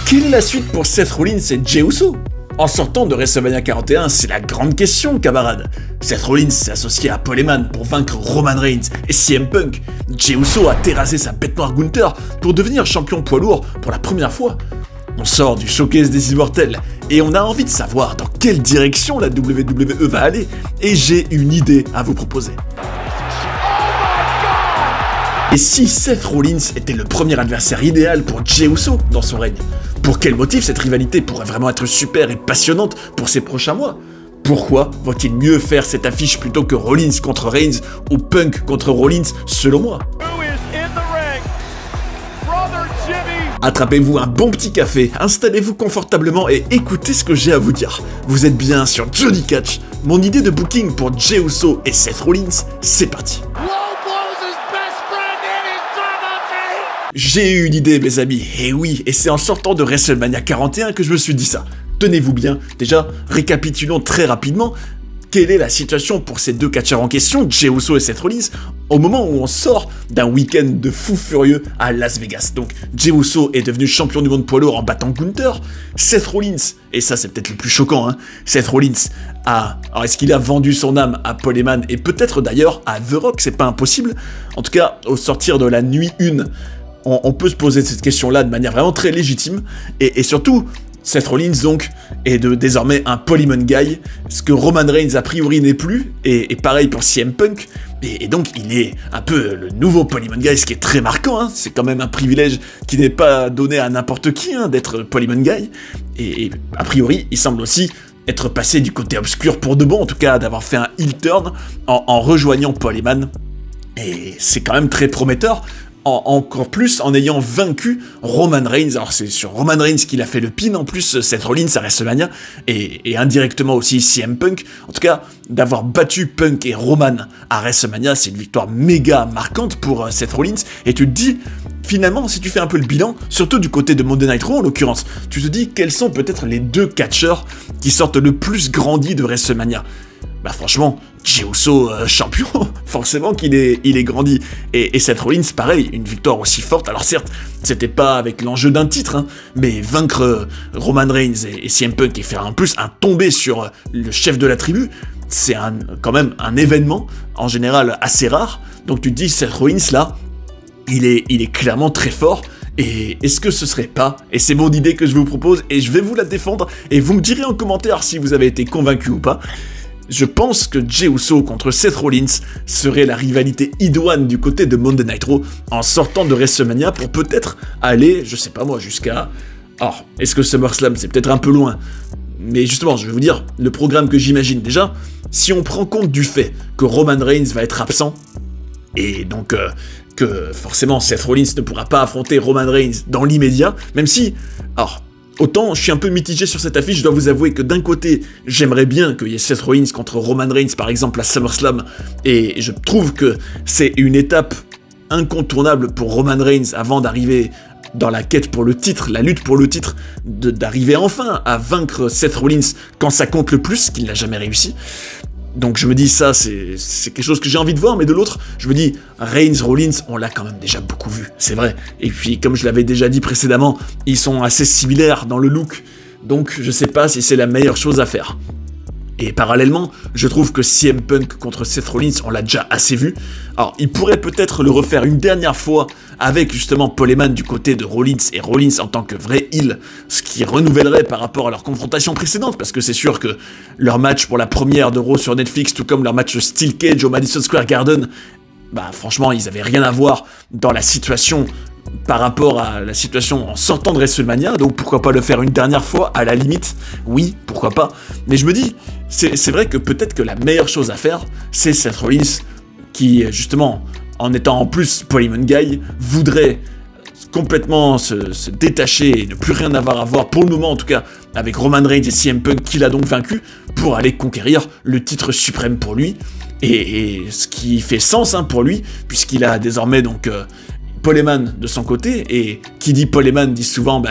Quelle est la suite pour Seth Rollins et Jey Uso? En sortant de WrestleMania 41, c'est la grande question, camarades. Seth Rollins s'est associé à Paul Heyman pour vaincre Roman Reigns et CM Punk. Jey Uso a terrassé sa bête noire Gunther pour devenir champion poids lourd pour la première fois. On sort du showcase des Immortels et on a envie de savoir dans quelle direction la WWE va aller, et j'ai une idée à vous proposer. Et si Seth Rollins était le premier adversaire idéal pour Jey Uso dans son règne? Pour quel motif cette rivalité pourrait vraiment être super et passionnante pour ces prochains mois? Pourquoi vaut-il mieux faire cette affiche plutôt que Rollins contre Reigns ou Punk contre Rollins selon moi? Attrapez-vous un bon petit café, installez-vous confortablement et écoutez ce que j'ai à vous dire. Vous êtes bien sur Johnny Catch, mon idée de booking pour Jey Uso et Seth Rollins, c'est parti. J'ai eu une idée, mes amis, et oui, et c'est en sortant de WrestleMania 41 que je me suis dit ça. Tenez-vous bien, déjà, récapitulons très rapidement quelle est la situation pour ces deux catcheurs en question, Jey Uso et Seth Rollins, au moment où on sort d'un week-end de fou furieux à Las Vegas. Donc, Jey Uso est devenu champion du monde poids lourd en battant Gunther. Seth Rollins, et ça c'est peut-être le plus choquant, hein, Seth Rollins alors est-ce qu'il a vendu son âme à Paul Heyman et peut-être d'ailleurs à The Rock, c'est pas impossible. En tout cas, au sortir de la nuit 1, on peut se poser cette question-là de manière vraiment très légitime, et surtout, Seth Rollins donc est désormais un Polyman Guy, ce que Roman Reigns a priori n'est plus, et pareil pour CM Punk, et donc il est un peu le nouveau Polyman Guy, ce qui est très marquant, hein, c'est quand même un privilège qui n'est pas donné à n'importe qui, hein, d'être Polyman Guy, et a priori il semble aussi être passé du côté obscur pour de bon, en tout cas d'avoir fait un heel turn en rejoignant Paul Heyman, et c'est quand même très prometteur. Encore plus en ayant vaincu Roman Reigns. Alors c'est sur Roman Reigns qu'il a fait le pin en plus, Seth Rollins à WrestleMania, et indirectement aussi CM Punk. En tout cas, d'avoir battu Punk et Roman à WrestleMania, c'est une victoire méga marquante pour Seth Rollins, et tu te dis, finalement, si tu fais un peu le bilan, surtout du côté de Monday Night Raw en l'occurrence, tu te dis quels sont peut-être les deux catcheurs qui sortent le plus grandis de WrestleMania. Bah franchement, Jey Uso champion, forcément qu'il est grandi. Et Seth Rollins, pareil, une victoire aussi forte. Alors certes, c'était pas avec l'enjeu d'un titre, hein, mais vaincre Roman Reigns et CM Punk et faire en plus un tombé sur le chef de la tribu, c'est quand même un événement, en général, assez rare. Donc tu te dis, Seth Rollins, là, il est clairement très fort. Et est-ce que ce serait pas, et c'est mon idée que je vous propose, et je vais vous la défendre, et vous me direz en commentaire si vous avez été convaincu ou pas. Je pense que Jey Uso contre Seth Rollins serait la rivalité idoine du côté de Monday Night Raw en sortant de WrestleMania pour peut-être aller, je sais pas moi, jusqu'à... Alors, est-ce que SummerSlam, c'est peut-être un peu loin, mais justement, je vais vous dire le programme que j'imagine. Déjà, si on prend compte du fait que Roman Reigns va être absent, et donc que forcément Seth Rollins ne pourra pas affronter Roman Reigns dans l'immédiat, même si... Alors, autant, je suis un peu mitigé sur cette affiche, je dois vous avouer que d'un côté, j'aimerais bien qu'il y ait Seth Rollins contre Roman Reigns, par exemple, à SummerSlam, et je trouve que c'est une étape incontournable pour Roman Reigns avant d'arriver dans la quête pour le titre, la lutte pour le titre, d'arriver enfin à vaincre Seth Rollins quand ça compte le plus, qu'il n'a jamais réussi. Donc je me dis, ça, c'est quelque chose que j'ai envie de voir, mais de l'autre, je me dis, Reigns-Rollins, on l'a quand même déjà beaucoup vu, c'est vrai. Et puis, comme je l'avais déjà dit précédemment, ils sont assez similaires dans le look, donc je sais pas si c'est la meilleure chose à faire. Et parallèlement, je trouve que CM Punk contre Seth Rollins, on l'a déjà assez vu. Alors, il pourrait peut-être le refaire une dernière fois avec justement Paul Heyman du côté de Rollins et Rollins en tant que vrai heel, ce qui renouvellerait par rapport à leur confrontation précédente, parce que c'est sûr que leur match pour la première de Raw sur Netflix, tout comme leur match Steel Cage au Madison Square Garden, bah franchement, ils avaient rien à voir dans la situation par rapport à la situation en sortant de WrestleMania, donc pourquoi pas le faire une dernière fois, à la limite, oui, pourquoi pas, mais je me dis, c'est vrai que peut-être que la meilleure chose à faire, c'est Seth Rollins, qui justement, en étant en plus Polyman Guy, voudrait complètement se détacher et ne plus rien avoir à voir, pour le moment en tout cas, avec Roman Reigns et CM Punk, qu'il a donc vaincu, pour aller conquérir le titre suprême pour lui, et ce qui fait sens hein, pour lui, puisqu'il a désormais donc... Paul Heyman de son côté, et qui dit Paul Heyman dit souvent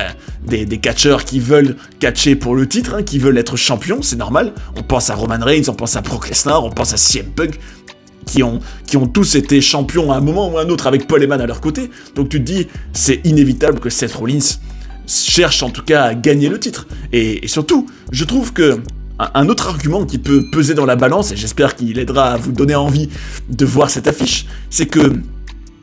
des catcheurs qui veulent catcher pour le titre, hein, qui veulent être champions, c'est normal. On pense à Roman Reigns, on pense à Brock Lesnar, on pense à CM Punk, qui ont tous été champions à un moment ou à un autre avec Paul Heyman à leur côté. Donc tu te dis, c'est inévitable que Seth Rollins cherche en tout cas à gagner le titre. Et surtout, je trouve que un autre argument qui peut peser dans la balance, et j'espère qu'il aidera à vous donner envie de voir cette affiche, c'est que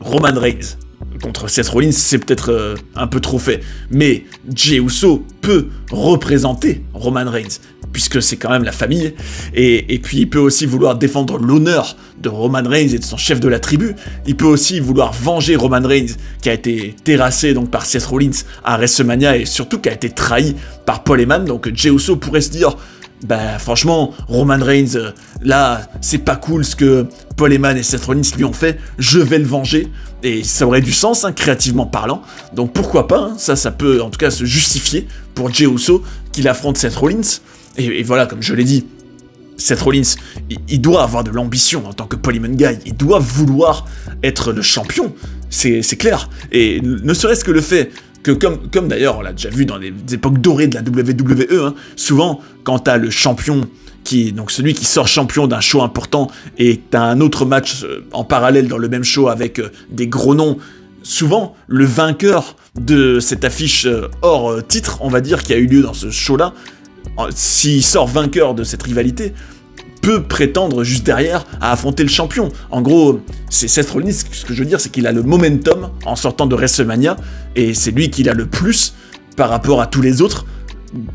Roman Reigns contre Seth Rollins, c'est peut-être un peu trop fait, mais Jey Uso peut représenter Roman Reigns, puisque c'est quand même la famille, et puis il peut aussi vouloir défendre l'honneur de Roman Reigns et de son chef de la tribu. Il peut aussi vouloir venger Roman Reigns, qui a été terrassé donc par Seth Rollins à WrestleMania, et surtout qui a été trahi par Paul Heyman. Donc Jey Uso pourrait se dire, bah franchement, Roman Reigns, là, c'est pas cool ce que Paul Heyman et Seth Rollins lui ont fait, je vais le venger, et ça aurait du sens, hein, créativement parlant, donc pourquoi pas, hein, ça peut en tout cas se justifier pour Jey Uso qu'il affronte Seth Rollins, et voilà, comme je l'ai dit, Seth Rollins, il doit avoir de l'ambition en tant que Polyman Guy, il doit vouloir être le champion, c'est clair, et ne serait-ce que le fait que comme d'ailleurs on l'a déjà vu dans les époques dorées de la WWE, hein, souvent quand t'as le champion donc celui qui sort champion d'un show important et t'as un autre match en parallèle dans le même show avec des gros noms, souvent le vainqueur de cette affiche hors titre, on va dire, qui a eu lieu dans ce show-là, s'il sort vainqueur de cette rivalité, peut prétendre juste derrière à affronter le champion. En gros, c'est Seth Rollins, ce que je veux dire, c'est qu'il a le momentum en sortant de WrestleMania, et c'est lui qui l'a le plus par rapport à tous les autres,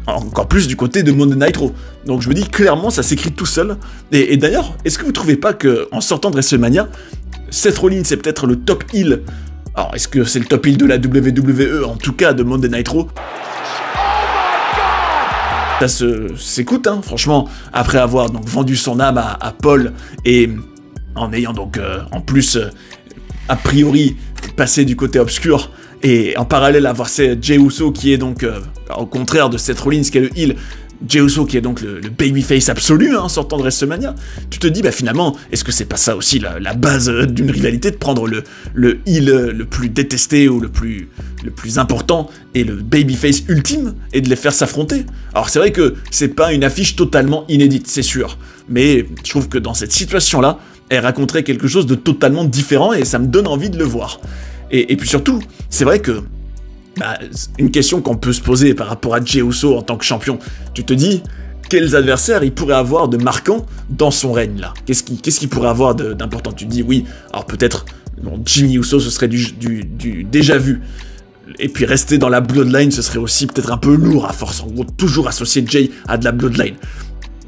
encore plus du côté de Monday Night Raw. Donc je me dis, clairement, ça s'écrit tout seul. Et d'ailleurs, est-ce que vous trouvez pas qu'en sortant de WrestleMania, Seth Rollins est peut-être le top heel? Alors, est-ce que c'est le top heel de la WWE, en tout cas de Monday Night Raw? Ça s'écoute, hein, franchement, après avoir donc vendu son âme à Paul, et en ayant donc en plus, a priori, passé du côté obscur, et en parallèle avoir Jey Uso qui est donc, au contraire de Seth Rollins qui est le heel, Jey Uso qui est donc le babyface absolu, hein, sortant de WrestleMania, tu te dis, bah finalement, est-ce que c'est pas ça aussi la base d'une rivalité, de prendre le heel le plus détesté ou le plus important et le babyface ultime, et de les faire s'affronter? Alors c'est vrai que c'est pas une affiche totalement inédite, c'est sûr, mais je trouve que dans cette situation-là, elle raconterait quelque chose de totalement différent, et ça me donne envie de le voir. Et puis surtout, c'est vrai que une question qu'on peut se poser par rapport à Jey Uso en tant que champion, tu te dis, quels adversaires il pourrait avoir de marquant dans son règne là? Qu'est-ce qu'il pourrait avoir d'important? Tu te dis, oui, alors peut-être, Jimmy Uso, ce serait du déjà vu. Et puis rester dans la Bloodline, ce serait aussi peut-être un peu lourd à force, en gros, toujours associer Jey à de la Bloodline.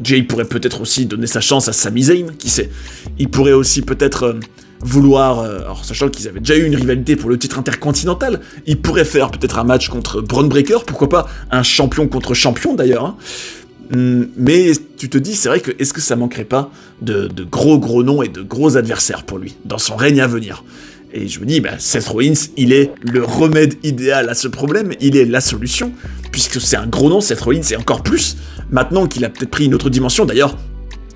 Jey pourrait peut-être aussi donner sa chance à Sami Zayn, qui sait. Il pourrait aussi peut-être vouloir, alors sachant qu'ils avaient déjà eu une rivalité pour le titre intercontinental, il pourrait faire peut-être un match contre Bron Breakker, pourquoi pas un champion contre champion d'ailleurs, hein. Mais tu te dis, c'est vrai que est-ce que ça manquerait pas de gros noms et de gros adversaires pour lui, dans son règne à venir? Et je me dis, Seth Rollins, il est le remède idéal à ce problème, il est la solution, puisque c'est un gros nom, Seth Rollins, et encore plus, maintenant qu'il a peut-être pris une autre dimension. D'ailleurs,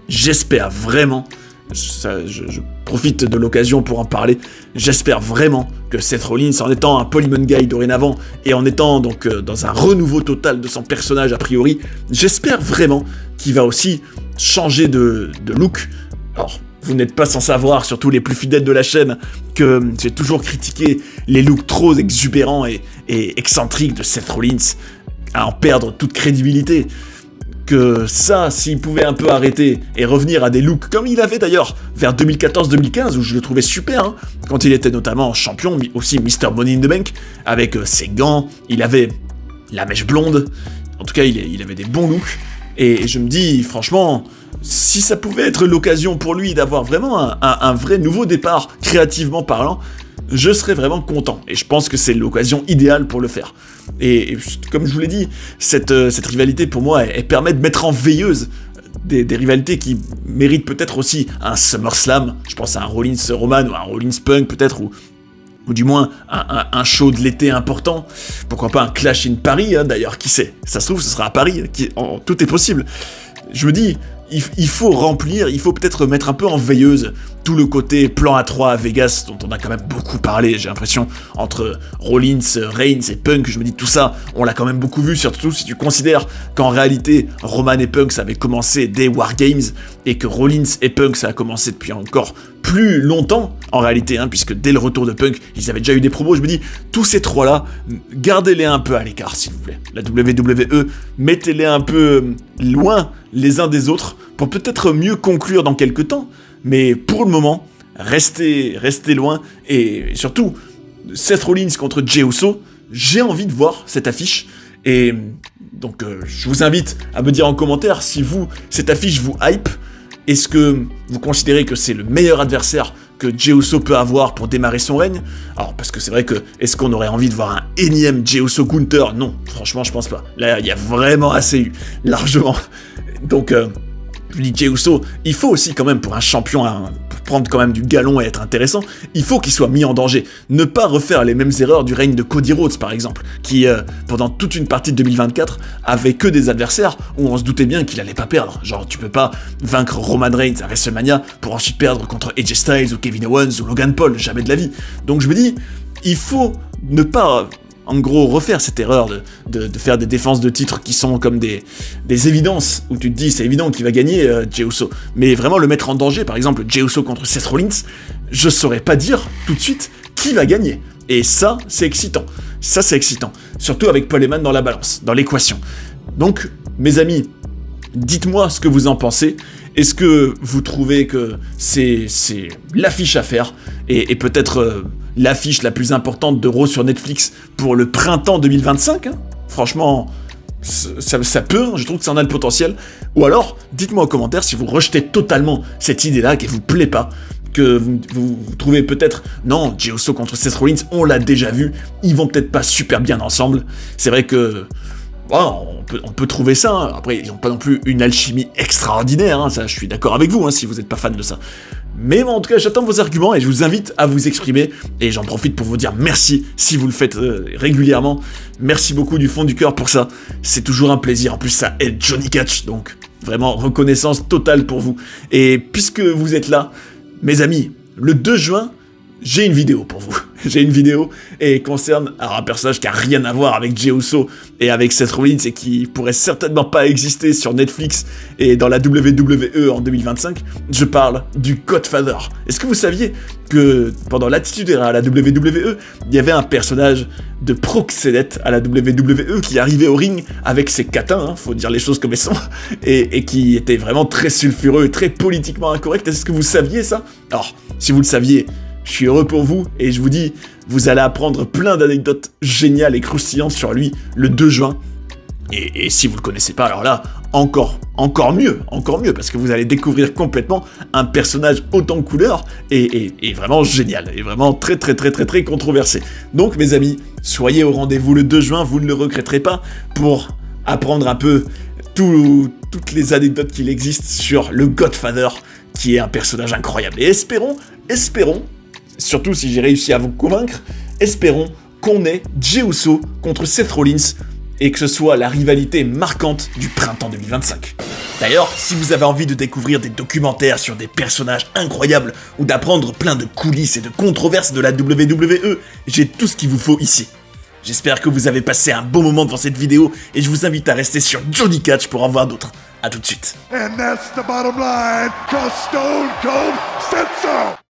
j'espère vraiment, je profite de l'occasion pour en parler, j'espère vraiment que Seth Rollins, en étant un Polyman Guy dorénavant, et en étant donc dans un renouveau total de son personnage a priori, j'espère vraiment qu'il va aussi changer de look. Alors, vous n'êtes pas sans savoir, surtout les plus fidèles de la chaîne, que j'ai toujours critiqué les looks trop exubérants et excentriques de Seth Rollins, à en perdre toute crédibilité. Que ça, s'il pouvait un peu arrêter et revenir à des looks comme il avait d'ailleurs vers 2014-2015, où je le trouvais super, hein, quand il était notamment champion, aussi Mr. Money in the Bank, avec ses gants, il avait la mèche blonde, en tout cas il avait des bons looks, et je me dis, franchement, si ça pouvait être l'occasion pour lui d'avoir vraiment un vrai nouveau départ, créativement parlant, je serais vraiment content, et je pense que c'est l'occasion idéale pour le faire. Et comme je vous l'ai dit, cette rivalité pour moi, elle permet de mettre en veilleuse des rivalités qui méritent peut-être aussi un SummerSlam, je pense à un Rollins-Roman ou un Rollins-Punk peut-être, ou du moins un show de l'été important, pourquoi pas un Clash in Paris, hein, d'ailleurs, qui sait, ça se trouve ce sera à Paris, tout est possible. Je me dis, il faut remplir, il faut peut-être mettre un peu en veilleuse tout le côté plan A3 à Vegas, dont on a quand même beaucoup parlé, j'ai l'impression, entre Rollins, Reigns et Punk, je me dis tout ça, on l'a quand même beaucoup vu, surtout si tu considères qu'en réalité, Roman et Punk, ça avait commencé dès War Games, et que Rollins et Punk, ça a commencé depuis encore plus longtemps, en réalité, hein, puisque dès le retour de Punk, ils avaient déjà eu des promos. Je me dis, tous ces trois-là, gardez-les un peu à l'écart, s'il vous plaît. La WWE, mettez-les un peu loin les uns des autres, pour peut-être mieux conclure dans quelques temps, mais pour le moment, restez loin, et surtout, Seth Rollins contre Jey Uso, j'ai envie de voir cette affiche, et donc je vous invite à me dire en commentaire si cette affiche vous hype. Est-ce que vous considérez que c'est le meilleur adversaire que Jey Uso peut avoir pour démarrer son règne? Alors, parce que c'est vrai que, est-ce qu'on aurait envie de voir un énième Jey Uso Gunther? Non, franchement, je pense pas. Là, il y a vraiment assez eu, largement. Donc, je dis Jey Uso, il faut aussi quand même, pour un champion, pour prendre quand même du galon et être intéressant, il faut qu'il soit mis en danger. Ne pas refaire les mêmes erreurs du règne de Cody Rhodes, par exemple, qui, pendant toute une partie de 2024, avait que des adversaires où on se doutait bien qu'il allait pas perdre. Genre, tu peux pas vaincre Roman Reigns à WrestleMania pour ensuite perdre contre AJ Styles ou Kevin Owens ou Logan Paul, jamais de la vie. Donc je me dis, il faut ne pas... en gros, refaire cette erreur de faire des défenses de titres qui sont comme des évidences, où tu te dis, c'est évident qu'il va gagner, Jey Uso. Mais vraiment le mettre en danger, par exemple, Jey Uso contre Seth Rollins, je saurais pas dire tout de suite qui va gagner. Et ça, c'est excitant. Ça, c'est excitant. Surtout avec Paul Heyman dans la balance, dans l'équation. Donc, mes amis, dites-moi ce que vous en pensez. Est-ce que vous trouvez que c'est l'affiche à faire et peut-être l'affiche la plus importante de Raw sur Netflix pour le printemps 2025 hein? Franchement, ça peut, je trouve que ça en a le potentiel. Ou alors, dites-moi en commentaire si vous rejetez totalement cette idée-là, qu'elle vous plaît pas, que vous trouvez peut-être, non, Jey Uso contre Seth Rollins, on l'a déjà vu, ils vont peut-être pas super bien ensemble. C'est vrai que... bon, on peut trouver ça, hein. Après ils n'ont pas non plus une alchimie extraordinaire, hein. Ça je suis d'accord avec vous, hein, si vous n'êtes pas fan de ça. Mais bon, en tout cas j'attends vos arguments et je vous invite à vous exprimer, et j'en profite pour vous dire merci si vous le faites régulièrement. Merci beaucoup du fond du cœur pour ça, c'est toujours un plaisir, en plus ça aide Johnny Catch, donc vraiment reconnaissance totale pour vous. Et puisque vous êtes là, mes amis, le 2 juin, j'ai une vidéo pour vous. J'ai une vidéo et concerne un personnage qui a rien à voir avec Jey Uso et avec Seth Rollins et qui pourrait certainement pas exister sur Netflix et dans la WWE en 2025. Je parle du Godfather. Est-ce que vous saviez que pendant l'Attitude Era à la WWE, il y avait un personnage de proxénète à la WWE qui arrivait au ring avec ses katins, hein, faut dire les choses comme elles sont, et qui était vraiment très sulfureux et très politiquement incorrect. Est-ce que vous saviez ça? Alors, si vous le saviez, je suis heureux pour vous, et je vous dis, vous allez apprendre plein d'anecdotes géniales et croustillantes sur lui le 2 juin. Et si vous le connaissez pas, alors là, encore mieux, parce que vous allez découvrir complètement un personnage autant de couleurs, et vraiment génial, et vraiment très controversé. Donc mes amis, soyez au rendez-vous le 2 juin, vous ne le regretterez pas, pour apprendre un peu toutes les anecdotes qu'il existe sur le Godfather, qui est un personnage incroyable. Et espérons, surtout si j'ai réussi à vous convaincre, espérons qu'on ait Jey Uso contre Seth Rollins et que ce soit la rivalité marquante du printemps 2025. D'ailleurs, si vous avez envie de découvrir des documentaires sur des personnages incroyables ou d'apprendre plein de coulisses et de controverses de la WWE, j'ai tout ce qu'il vous faut ici. J'espère que vous avez passé un bon moment devant cette vidéo et je vous invite à rester sur Johnny Catch pour en voir d'autres. A tout de suite. And that's the bottom line, 'cause Stone Cold said so.